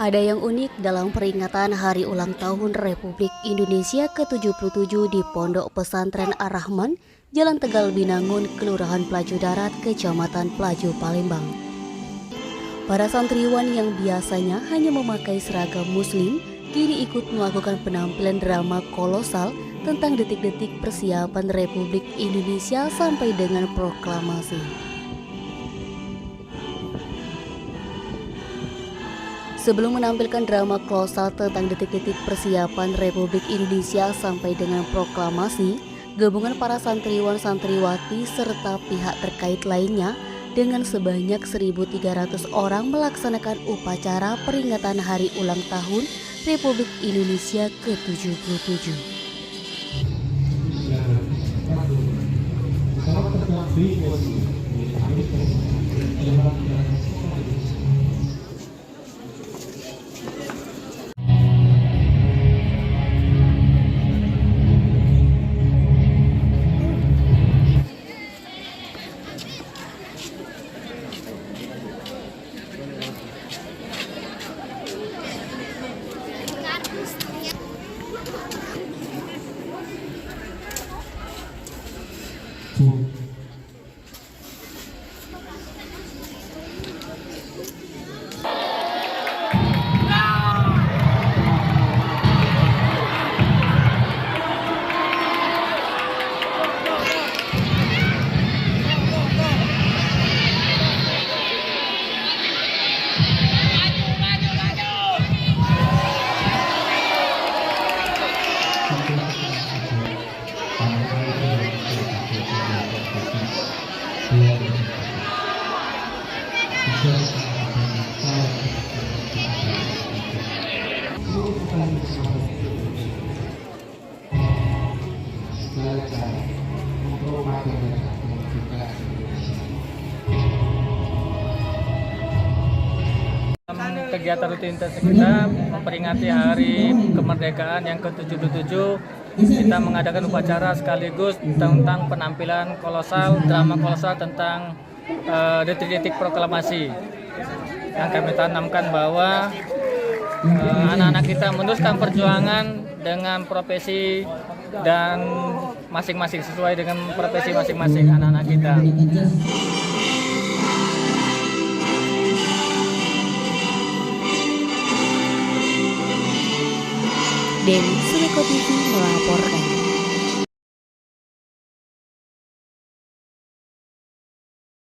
Ada yang unik dalam peringatan Hari Ulang Tahun Republik Indonesia ke-77 di Pondok Pesantren Ar-Rahman, Jalan Tegal Binangun, Kelurahan Pelaju Darat, Kecamatan Pelaju, Palembang. Para santriwan yang biasanya hanya memakai seragam muslim, kini ikut melakukan penampilan drama kolosal tentang detik-detik persiapan Republik Indonesia sampai dengan proklamasi. Sebelum menampilkan drama kolosal tentang detik-detik persiapan Republik Indonesia sampai dengan proklamasi, gabungan para santriwan-santriwati serta pihak terkait lainnya dengan sebanyak 1.300 orang melaksanakan upacara peringatan Hari Ulang Tahun Republik Indonesia ke-77. Kegiatan rutinitas kita memperingati Hari Kemerdekaan yang ke-77, kita mengadakan upacara sekaligus tentang penampilan kolosal, drama kolosal tentang detik-detik proklamasi. Yang kami tanamkan bahwa anak-anak kita meneruskan perjuangan dengan profesi dan masing-masing sesuai dengan profesi masing-masing anak-anak kita. Deni Suleko TV melaporkan.